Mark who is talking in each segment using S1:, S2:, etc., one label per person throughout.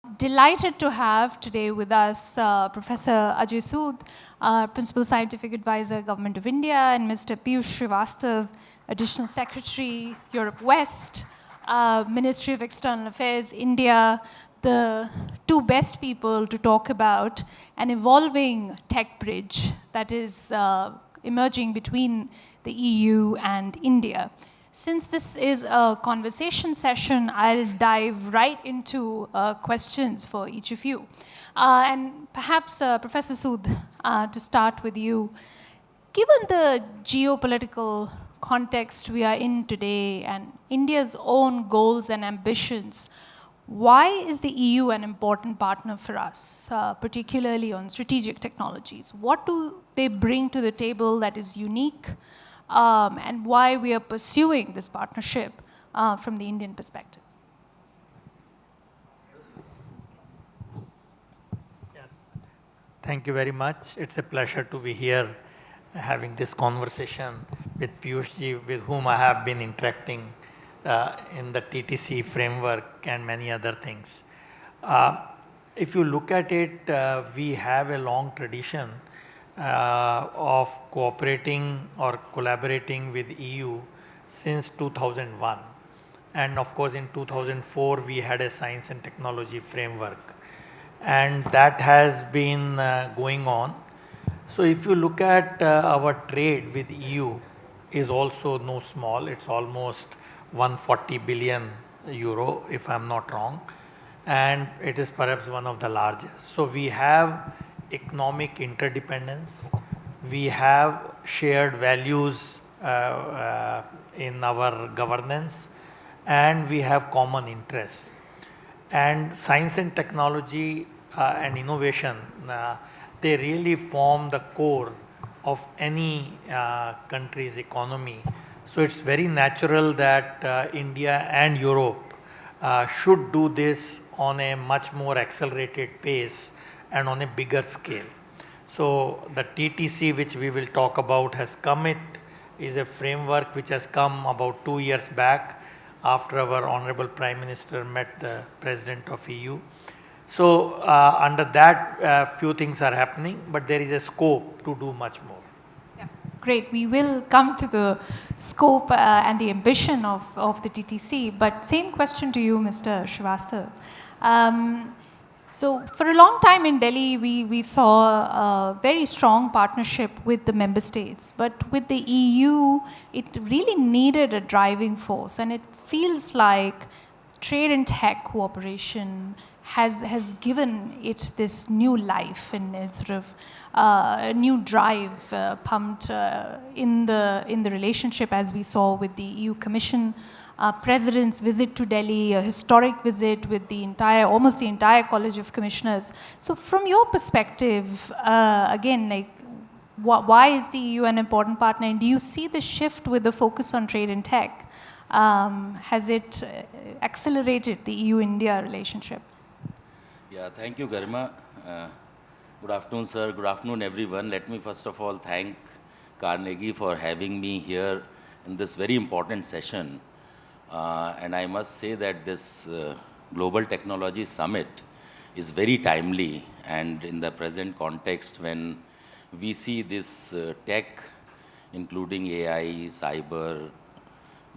S1: Delighted to have today with us Professor Ajay Sood, Principal Scientific Advisor, Government of India, and Mr. Piyush Srivastava, Additional Secretary, Europe West, Ministry of External Affairs, India, the two best people to talk about an evolving tech bridge that is emerging between the EU and India. Since this is a conversation session, I'll dive right into questions for each of you. And perhaps, Professor Sood, to start with you, given the geopolitical context we are in today and India's own goals and ambitions, why is the EU an important partner for us, particularly on strategic technologies? What do they bring to the table that is unique? And why we are pursuing this partnership from the Indian perspective.
S2: Thank you very much. It's a pleasure to be here having this conversation with Piyush ji, with whom I have been interacting in the TTC framework and many other things. If you look at it, we have a long tradition of cooperating or collaborating with EU since 2001. And of course in 2004 we had a science and technology framework, and that has been going on. So if you look at our trade with EU is also no small, it's almost 140 billion euro if I'm not wrong, and it is perhaps one of the largest. So we have economic interdependence, we have shared values in our governance, and we have common interests. And science and technology and innovation, they really form the core of any country's economy. So it's very natural that India and Europe should do this on a much more accelerated pace and on a bigger scale. So the TTC, which we will talk about, has come. It is a framework which has come about 2 years back after our Honorable Prime Minister met the President of EU. So under that, few things are happening, but there is a scope to do much more.
S1: Yeah, great. We will come to the scope and the ambition of the TTC, but same question to you, Mr. Srivastava. So for a long time in Delhi, we saw a very strong partnership with the member states. But with the EU, it really needed a driving force. And it feels like trade and tech cooperation has given it this new life and it's sort of a new drive pumped in the relationship, as we saw with the EU Commission President's visit to Delhi, a historic visit with almost the entire College of Commissioners. So from your perspective, again, like, why is the EU an important partner? And do you see the shift with the focus on trade and tech? Has it accelerated the EU-India relationship?
S3: Yeah, thank you, Garima. Good afternoon, sir. Good afternoon, everyone. Let me first of all thank Carnegie for having me here in this very important session. And I must say that this Global Technology Summit is very timely, and in the present context when we see this tech, including AI, cyber,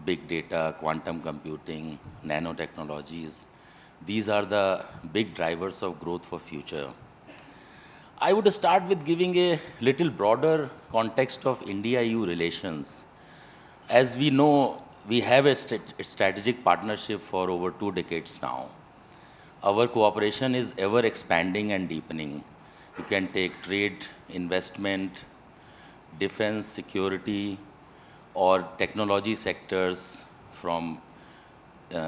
S3: big data, quantum computing, nanotechnologies, these are the big drivers of growth for future. I would start with giving a little broader context of India-EU relations. As we know, we have a strategic partnership for over 2 decades now. Our cooperation is ever expanding and deepening. You can take trade, investment, defense, security, or technology sectors, from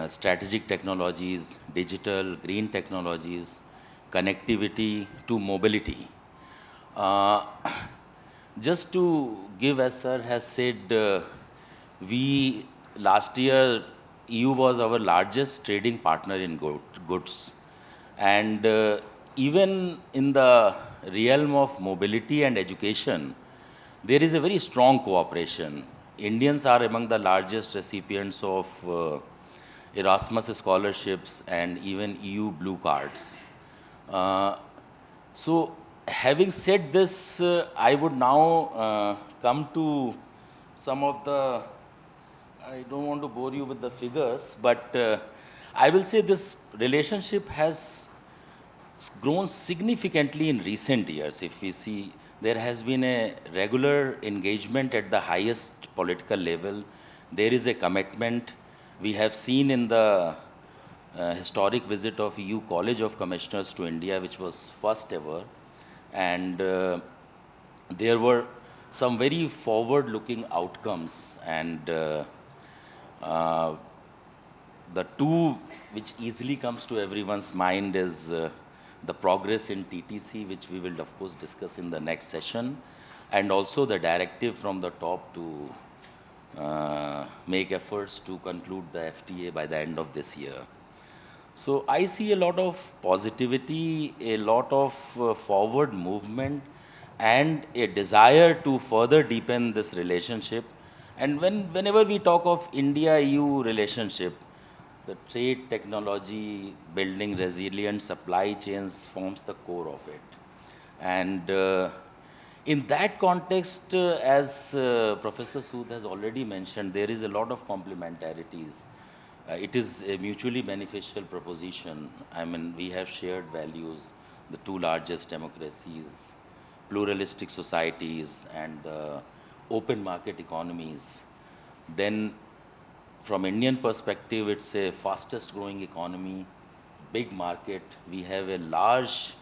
S3: strategic technologies, digital, green technologies, connectivity to mobility. Just to give, as sir has said, last year, EU was our largest trading partner in goods. And even in the realm of mobility and education, there is a very strong cooperation. Indians are among the largest recipients of Erasmus scholarships, and even EU blue cards. So having said this, I would now come to some of the, I don't want to bore you with the figures, but I will say this relationship has grown significantly in recent years. If we see, there has been a regular engagement at the highest political level. There is a commitment. We have seen in the historic visit of EU College of Commissioners to India, which was first ever, and there were some very forward-looking outcomes, and uh, the two which easily comes to everyone's mind is the progress in TTC, which we will of course discuss in the next session, and also the directive from the top to make efforts to conclude the FTA by the end of this year. So I see a lot of positivity, a lot of forward movement, and a desire to further deepen this relationship. And whenever we talk of India-EU relationship, the trade, technology, building resilient supply chains forms the core of it. And in that context, as Professor Sood has already mentioned, there is a lot of complementarities. It is a mutually beneficial proposition. I mean, we have shared values, the two largest democracies, pluralistic societies, and the open market economies. Then from Indian perspective, it's a fastest growing economy, big market. We have a large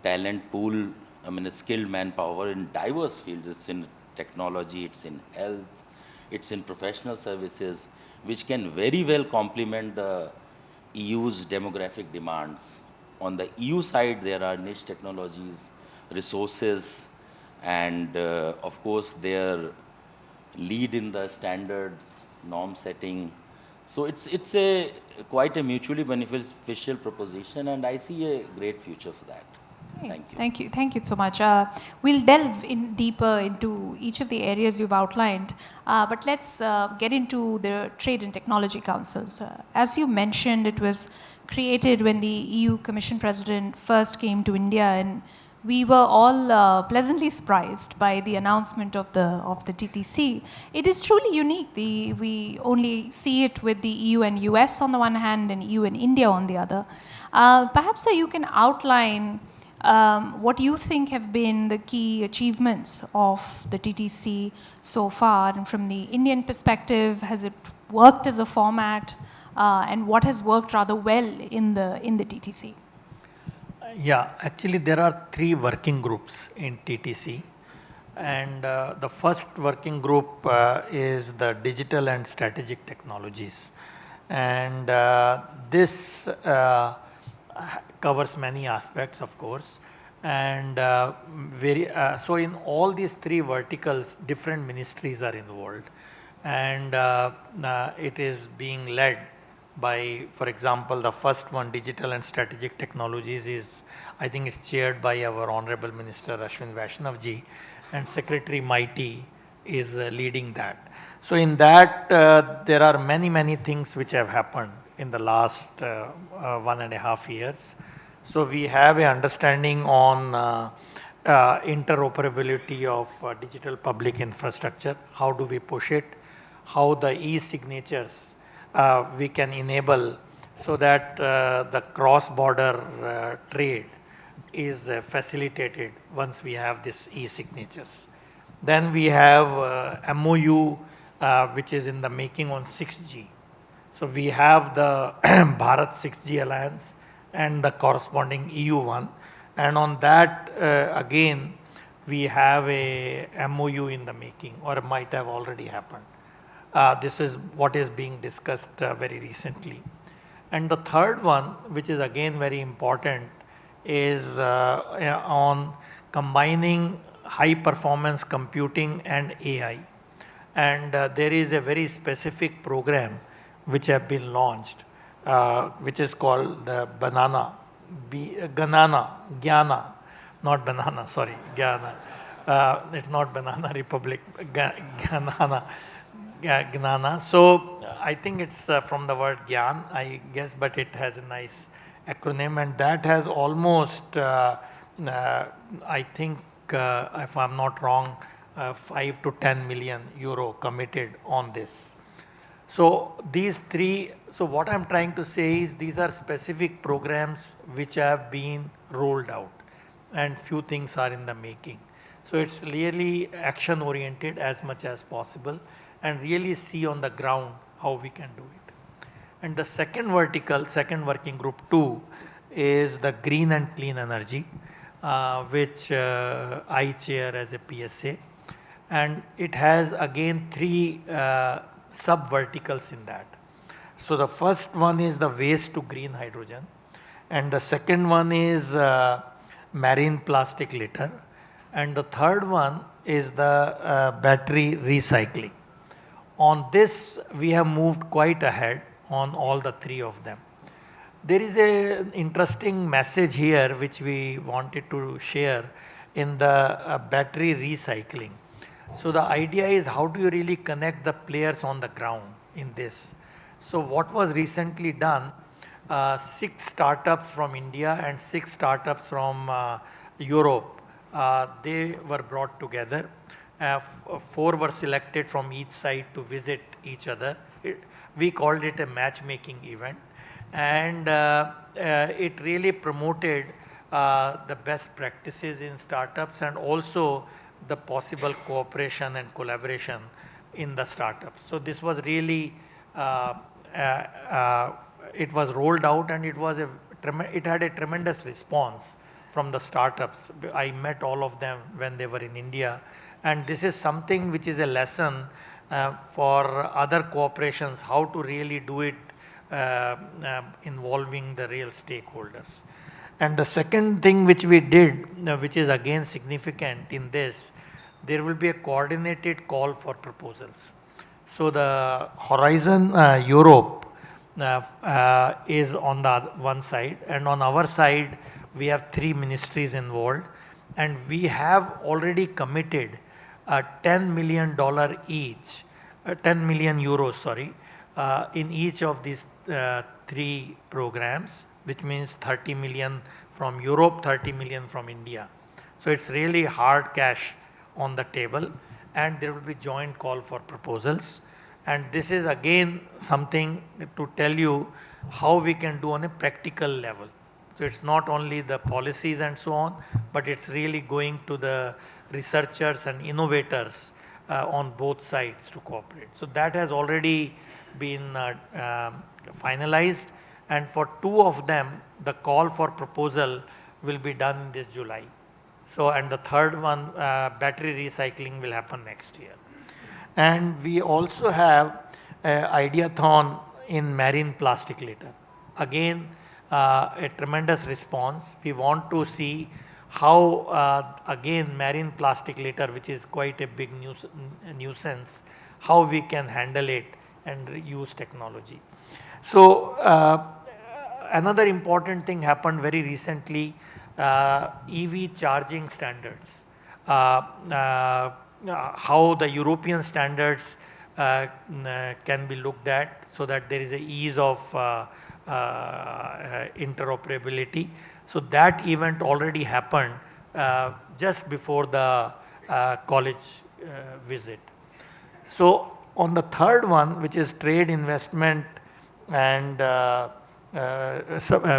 S3: talent pool, I mean, a skilled manpower in diverse fields. It's in technology, it's in health, it's in professional services, which can very well complement the EU's demographic demands. On the EU side, there are niche technologies, resources, and of course, their lead in the standards, norm setting. So it's a quite a mutually beneficial proposition, and I see a great future for that. Thank you.
S1: Thank you so much. We'll delve in deeper into each of the areas you've outlined, but let's get into the Trade and Technology Councils. As you mentioned, it was created when the EU Commission President first came to India, and we were all pleasantly surprised by the announcement of the TTC. It is truly unique. We only see it with the EU and US on the one hand, and EU and India on the other. Perhaps, sir, you can outline what you think have been the key achievements of the TTC so far, and from the Indian perspective, has it worked as a format, and what has worked rather well in the TTC?
S2: Yeah, actually there are 3 working groups in TTC, and the first working group is the digital and strategic technologies, and this covers many aspects, of course, and so in all these 3 verticals, different ministries are involved, and it is being led by, for example, the first one, digital and strategic technologies, is, I think it's chaired by our Honorable Minister Ashwin Vaishnav ji, and Secretary Mighty is leading that. So in that, there are many things which have happened in the last 1.5 years. So we have a understanding on interoperability of digital public infrastructure. How do we push it? How the e-signatures we can enable so that the cross-border trade is facilitated once we have this e-signatures. Then we have MOU which is in the making on 6G. So we have the Bharat 6G Alliance and the corresponding EU one, and on that again we have a MOU in the making, or it might have already happened. This is what is being discussed very recently. And the third one, which is again very important, is on combining high performance computing and AI. And there is a very specific program which have been launched, which is called Banana, Gyana, not banana, sorry, Gyana. It's not Banana Republic, Gyanana. Gnana. So I think it's from the word Gyan, I guess, but it has a nice acronym, and that has almost, I think, if I'm not wrong, 5 to 10 million euro committed on this. So these three, so what I'm trying to say is these are specific programs which have been rolled out, and few things are in the making. So it's really action oriented as much as possible and really see on the ground how we can do it. And the second vertical, second working group 2 is the green and clean energy, which I chair as a PSA. And it has again three sub verticals in that. So the first one is the waste to green hydrogen, and the second one is marine plastic litter, and the third one is the battery recycling. On this, we have moved quite ahead on all the three of them. There is an interesting message here which we wanted to share in the battery recycling. So the idea is how do you really connect the players on the ground in this? So what was recently done, 6 startups from India and 6 startups from Europe, they were brought together. 4 were selected from each side to visit each other. We called it a matchmaking event, and it really promoted the best practices in startups and also the possible cooperation and collaboration in the startups. So this was really, it was rolled out, and it had a tremendous response from the startups. I met all of them when they were in India, and this is something which is a lesson for other cooperations, how to really do it involving the real stakeholders. And the second thing which we did, which is again significant in this, there will be a coordinated call for proposals. So the Horizon Europe is on the one side, and on our side we have 3 ministries involved, and we have already committed $10 million each, 10 million euros, sorry, in each of these 3 programs, which means 30 million from Europe, 30 million from India. So it's really hard cash on the table, and there will be joint call for proposals. And this is again something to tell you how we can do on a practical level. So it's not only the policies and so on, but it's really going to the researchers and innovators on both sides to cooperate. So that has already been finalized, and for 2 of them the call for proposal will be done this July. So, and the third one, battery recycling, will happen next year. And we also have Ideathon in marine plastic litter. Again, a tremendous response. We want to see how again marine plastic litter, which is quite a big nuisance, how we can handle it and use technology. So another important thing happened very recently, EV charging standards. How the European standards can be looked at so that there is a ease of interoperability. So that event already happened just before the college visit. So on the third one, which is trade, investment, and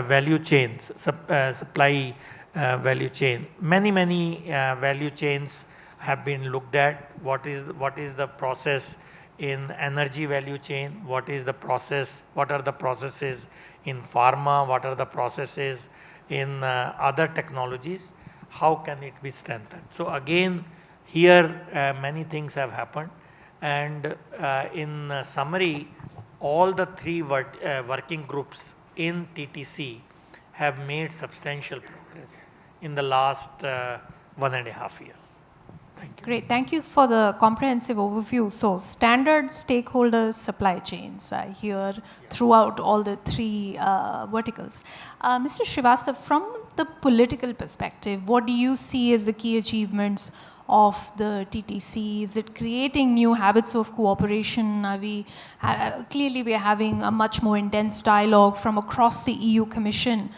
S2: value chains, supply value chain, many value chains have been looked at. What is the process in energy value chain? What is the process? What are the processes in pharma? What are the processes in other technologies? How can it be strengthened? So again, here many things have happened, and in summary, all the 3 working groups in TTC have made substantial progress in the last 1.5 years. Thank you.
S1: Great, thank you for the comprehensive overview. So standards, stakeholders, supply chains, I hear throughout all the 3 verticals. Mr. Srivastava, from the political perspective, what do you see as the key achievements of the TTC? Is it creating new habits of cooperation? Are we clearly we are having a much more intense dialogue from across the EU Commission.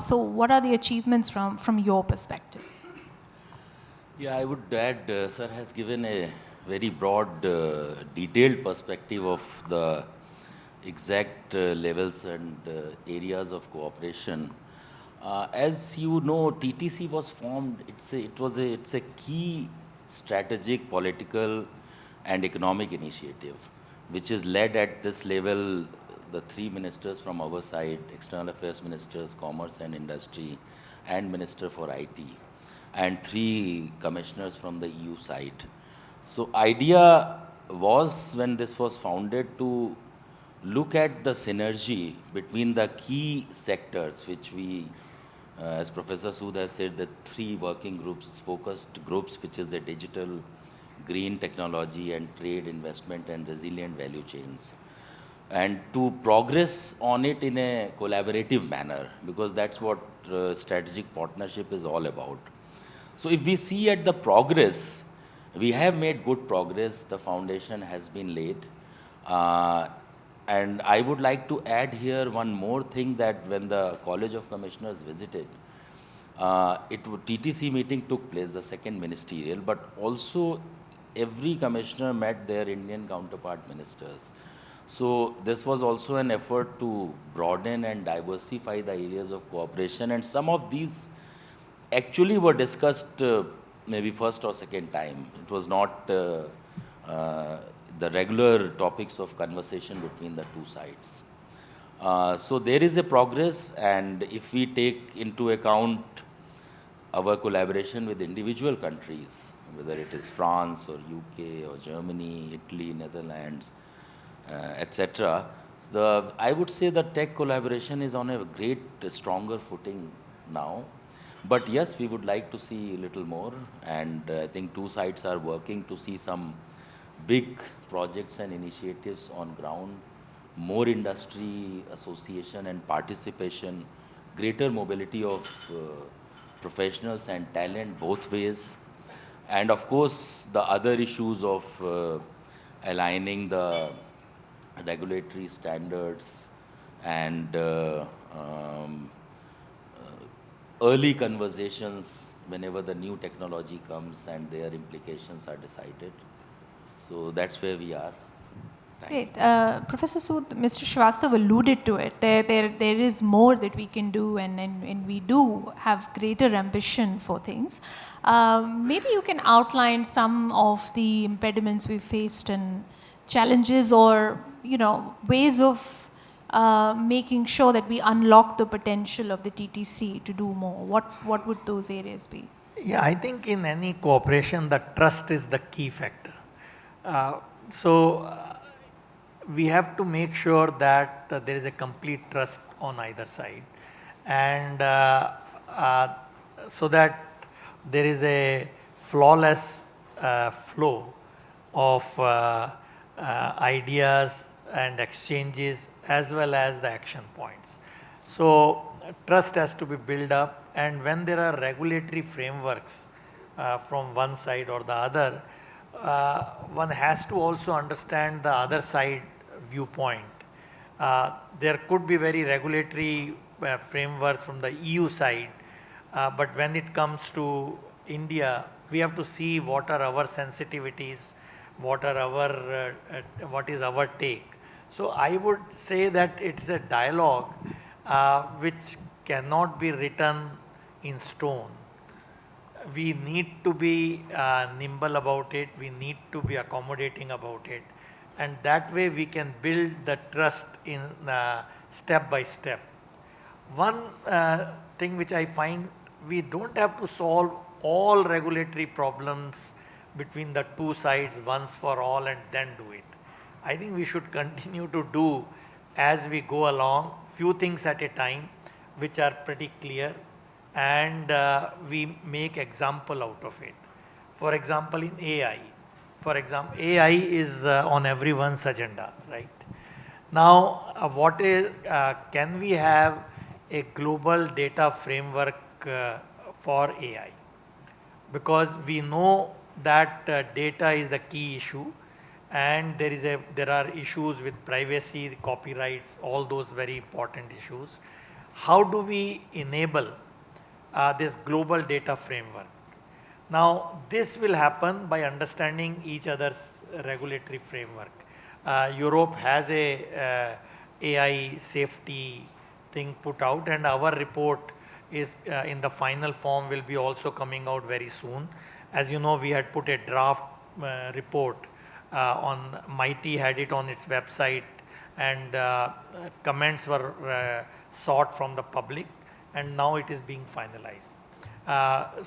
S1: So what are the achievements from your perspective?
S3: Yeah, I would add, sir has given a very broad, detailed perspective of the exact levels and areas of cooperation. As you know, TTC was formed. It's a key strategic, political, and economic initiative, which is led at this level. The three ministers from our side, external affairs ministers, commerce and industry, and minister for IT, and three commissioners from the EU side. So idea was, when this was founded, to look at the synergy between the key sectors, which we, as Professor Sood has said, the three working groups, focused groups, which is the digital, green technology, and trade, investment, and resilient value chains. And to progress on it in a collaborative manner, because that's what strategic partnership is all about. So if we see at the progress, we have made good progress. The foundation has been laid. And I would like to add here one more thing, that when the College of Commissioners visited, TTC meeting took place, the second ministerial, but also every commissioner met their Indian counterpart ministers. So this was also an effort to broaden and diversify the areas of cooperation, and some of these actually were discussed maybe first or second time. It was not the regular topics of conversation between the two sides. So there is a progress, and if we take into account our collaboration with individual countries, whether it is France or UK or Germany, Italy, Netherlands, etc., I would say the tech collaboration is on a great, stronger footing now. But yes, we would like to see a little more, and I think two sides are working to see some big projects and initiatives on ground, more industry association and participation, greater mobility of professionals and talent both ways, and of course the other issues of aligning the regulatory standards and early conversations whenever the new technology comes and their implications are decided. So that's where we are.
S1: Great. Professor Sood, Mr. Srivastava alluded to it. There is more that we can do, and we do have greater ambition for things. Maybe you can outline some of the impediments we faced and challenges, or ways of making sure that we unlock the potential of the TTC to do more. What would those areas be?
S2: Yeah, I think in any cooperation, the trust is the key factor. So we have to make sure that there is a complete trust on either side, and so that there is a flawless flow of ideas and exchanges, as well as the action points. So trust has to be built up, and when there are regulatory frameworks from one side or the other, one has to also understand the other side viewpoint. There could be very regulatory frameworks from the EU side, but when it comes to India, we have to see what are our sensitivities, what is our take. So I would say that it's a dialogue which cannot be written in stone. We need to be nimble about it, we need to be accommodating about it, and that way we can build the trust in step by step. One thing which I find, we don't have to solve all regulatory problems between the two sides once for all and then do it. I think we should continue to do as we go along, few things at a time which are pretty clear, and we make example out of it. For example, in AI. For example, AI is on everyone's agenda, right? Now, can we have a global data framework for AI? Because we know that data is the key issue, and there are issues with privacy, the copyrights, all those very important issues. How do we enable this global data framework? Now, this will happen by understanding each other's regulatory framework. Europe has a AI safety thing put out, and our report is in the final form, will be also coming out very soon. As you know, we had put a draft report on MIT, had it on its website, and comments were sought from the public, and now it is being finalized.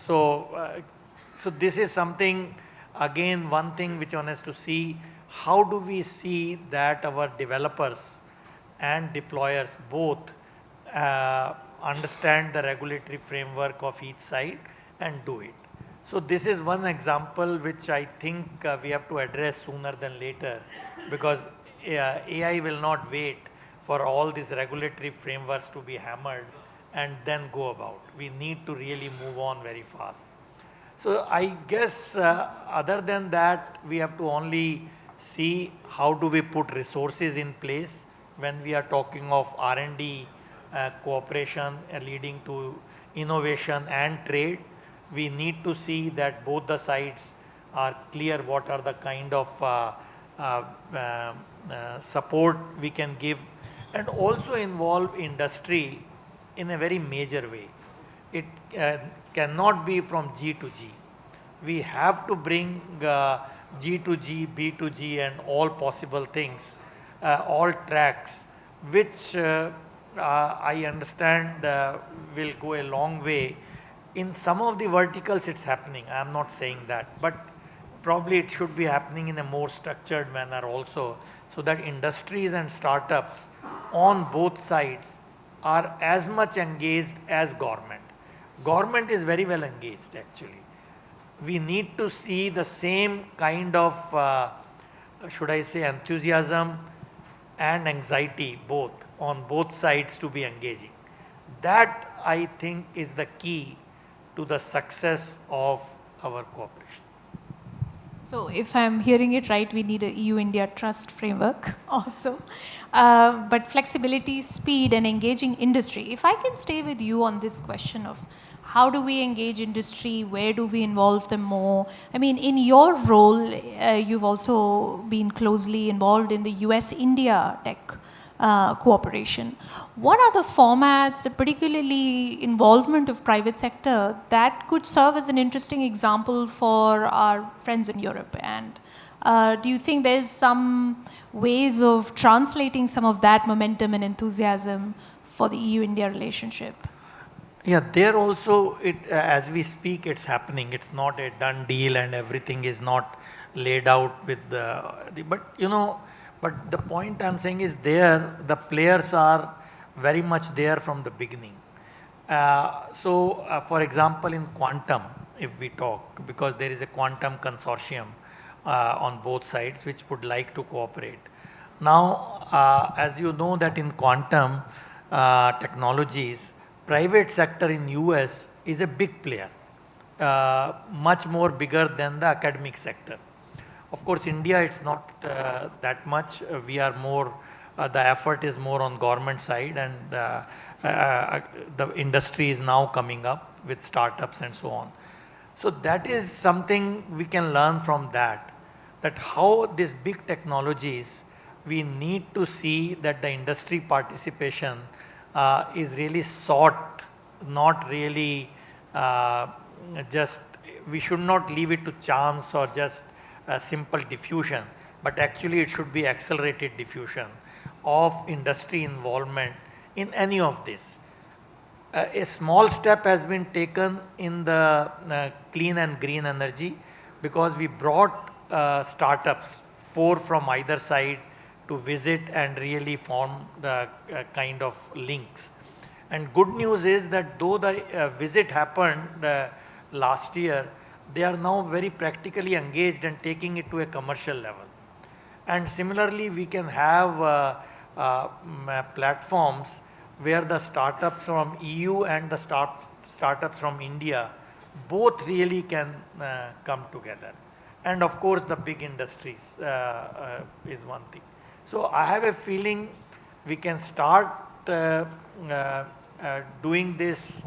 S2: So this is something, again, one thing which one has to see: how do we see that our developers and deployers both understand the regulatory framework of each side and do it. So this is one example which I think we have to address sooner than later, because AI will not wait for all these regulatory frameworks to be hammered and then go about. We need to really move on very fast. So I guess other than that, we have to only see how do we put resources in place when we are talking of R&D cooperation leading to innovation and trade. We need to see that both the sides are clear what are the kind of support we can give, and also involve industry in a very major way. It cannot be from G to G. We have to bring G to G, B to G, and all possible things, all tracks, which I understand will go a long way. In some of the verticals it's happening, I am not saying that, but probably it should be happening in a more structured manner also, so that industries and startups on both sides are as much engaged as government. Government is very well engaged actually. We need to see the same kind of, should I say, enthusiasm and anxiety both on both sides to be engaging. That I think is the key to the success of our cooperation.
S1: So if I'm hearing it right, we need a EU-India trust framework also. But flexibility, speed, and engaging industry. If I can stay with you on this question of how do we engage industry, where do we involve them more? I mean, in your role, you've also been closely involved in the US-India tech cooperation. What are the formats, particularly involvement of private sector, that could serve as an interesting example for our friends in Europe? And do you think there's some ways of translating some of that momentum and enthusiasm for the EU-India relationship?
S2: Yeah, there also, as we speak, it's happening. It's not a done deal and everything is not laid out with but you know, but the point I'm saying is there, the players are very much there from the beginning. For example, in quantum, if we talk, because there is a quantum consortium on both sides which would like to cooperate. Now, as you know that in quantum technologies, private sector in US is a big player, much more bigger than the academic sector. Of course, India, it's not that much. We are more, the effort is more on government side, and the industry is now coming up with startups and so on. So that is something we can learn from that how these big technologies, we need to see that the industry participation is really sought, not really just, we should not leave it to chance or just simple diffusion, but actually it should be accelerated diffusion of industry involvement in any of this. A small step has been taken in the clean and green energy, because we brought startups, 4 from either side, to visit and really form the kind of links. And good news is that though the visit happened last year, they are now very practically engaged and taking it to a commercial level. And similarly, we can have platforms where the startups from EU and the startups from India both really can come together. And of course, the big industries is one thing. So I have a feeling we can start doing this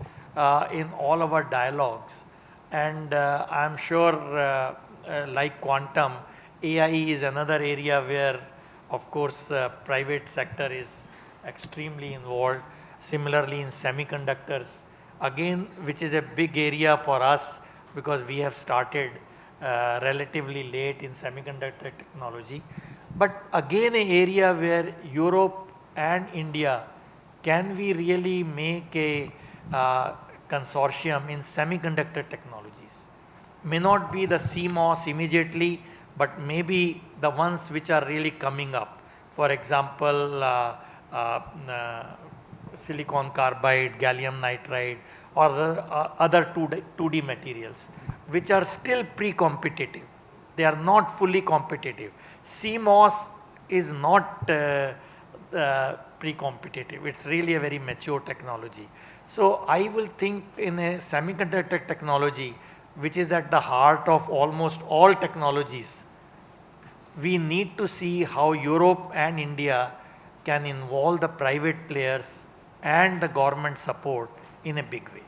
S2: in all our dialogues. And I'm sure like quantum, AI is another area where of course private sector is extremely involved. Similarly in semiconductors, again which is a big area for us because we have started relatively late in semiconductor technology. But again an area where Europe and India, can we really make a consortium in semiconductor technologies? May not be the CMOS immediately, but maybe the ones which are really coming up. For example, silicon carbide, gallium nitride, or the, other 2D materials, which are still pre-competitive. They are not fully competitive. CMOS is not pre-competitive. It's really a very mature technology. So I will think in a semiconductor technology, which is at the heart of almost all technologies, we need to see how Europe and India can involve the private players and the government support in a big way.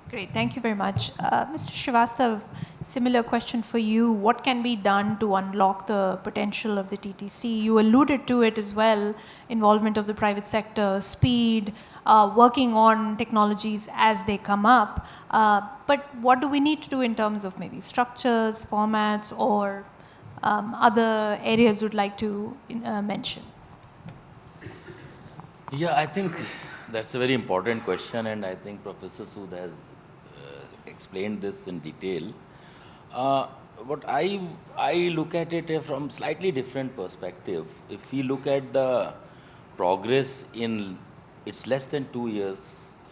S1: Great, thank you very much. Mr. Srivastava, similar question for you. What can be done to unlock the potential of the TTC? You alluded to it as well, involvement of the private sector, speed, working on technologies as they come up. But what do we need to do in terms of maybe structures, formats, or other areas you'd like to mention?
S3: Yeah, I think that's a very important question, and I think Professor Sood has explained this in detail. But I look at it from slightly different perspective. If we look at the progress in, it's less than 2 years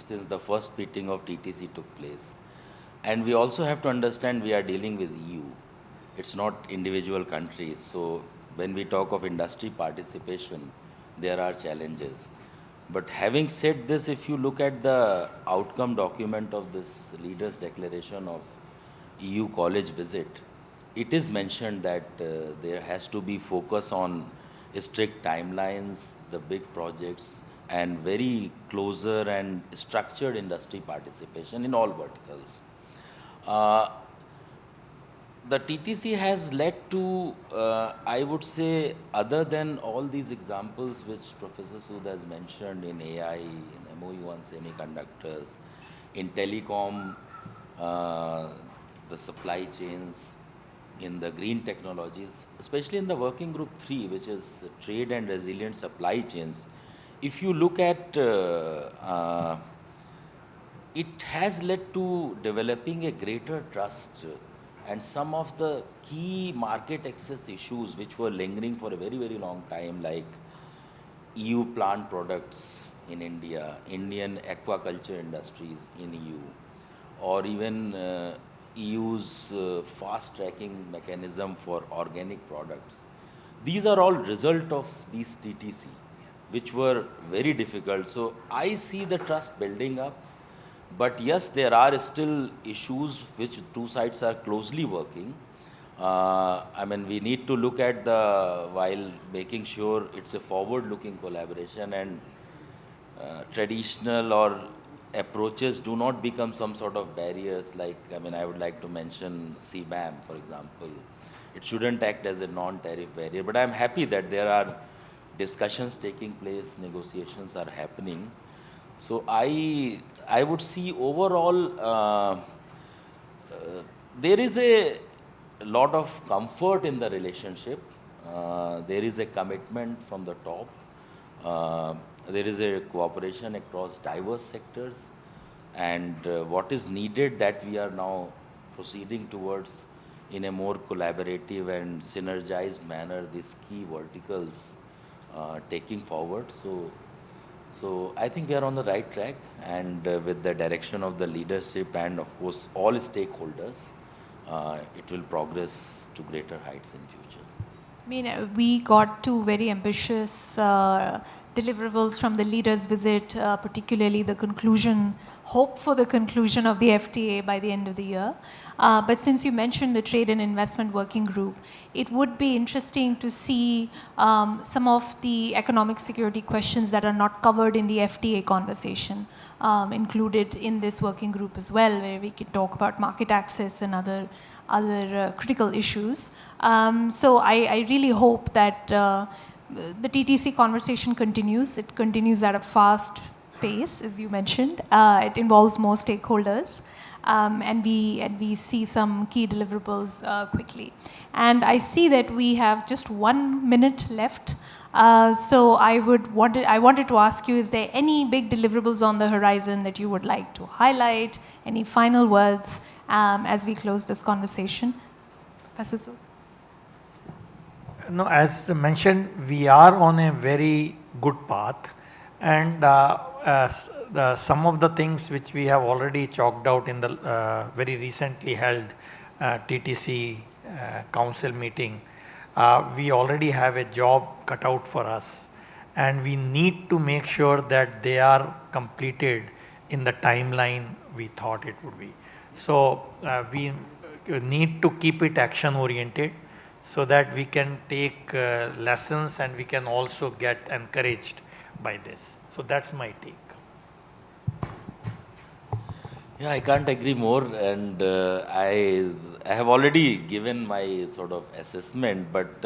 S3: since the first meeting of TTC took place. And we also have to understand we are dealing with EU. It's not individual countries. So when we talk of industry participation, there are challenges. But having said this, if you look at the outcome document of this leaders' declaration of EU college visit, it is mentioned that there has to be focus on strict timelines, the big projects, and very closer and structured industry participation in all verticals. The TTC has led to, I would say, other than all these examples which Professor Sood has mentioned in AI, in MOU on semiconductors, in telecom, the supply chains, in the green technologies, especially in the working group 3, which is trade and resilient supply chains. If you look at, it has led to developing a greater trust. And some of the key market access issues which were lingering for a very, very long time, like EU plant products in India, Indian aquaculture industries in EU, or even EU's fast tracking mechanism for organic products. These are all result of these TTC, which were very difficult. So I see the trust building up. But yes, there are still issues which two sides are closely working. I mean, we need to look at while making sure it's a forward-looking collaboration and traditional or approaches do not become some sort of barriers. Like, I mean, I would like to mention CBAM, for example. It shouldn't act as a non-tariff barrier. But I'm happy that there are discussions taking place, negotiations are happening. So I would see overall there is a lot of comfort in the relationship. There is a commitment from the top. There is a cooperation across diverse sectors. And what is needed that we are now proceeding towards in a more collaborative and synergized manner, these key verticals taking forward. So I think we are on the right track, and with the direction of the leadership and of course all stakeholders, it will progress to greater heights in future.
S1: I mean, we got two very ambitious deliverables from the leaders' visit, particularly the conclusion, hope for the conclusion of the FTA by the end of the year. But since you mentioned the Trade and Investment Working Group, it would be interesting to see some of the economic security questions that are not covered in the FTA conversation included in this working group as well, where we could talk about market access and other critical issues. So I really hope that the TTC conversation continues. It continues at a fast pace, as you mentioned. It involves more stakeholders. And we see some key deliverables quickly. And I see that we have just 1 minute left. So I wanted to ask you, is there any big deliverables on the horizon that you would like to highlight? Any final words as we close this conversation? Professor Sood?
S2: No, as mentioned, we are on a very good path, and some of the things which we have already chalked out in the very recently held TTC council meeting, we already have a job cut out for us, and we need to make sure that they are completed in the timeline we thought it would be. So we need to keep it action oriented, so that we can take lessons and we can also get encouraged by this. So that's my take.
S3: Yeah, I can't agree more, and I have already given my sort of assessment, but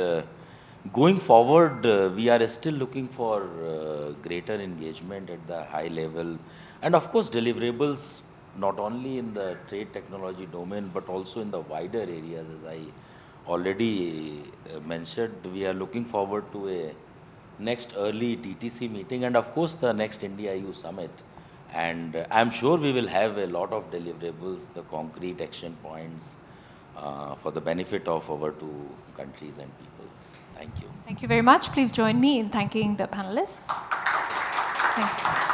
S3: going forward, we are still looking for greater engagement at the high level, and of course deliverables not only in the trade technology domain, but also in the wider areas. As I already mentioned, we are looking forward to a next early TTC meeting, and of course the next India-EU summit. And I'm sure we will have a lot of deliverables, the concrete action points for the benefit of our two countries and peoples. Thank you.
S1: Thank you very much. Please join me in thanking the panelists. Thank you.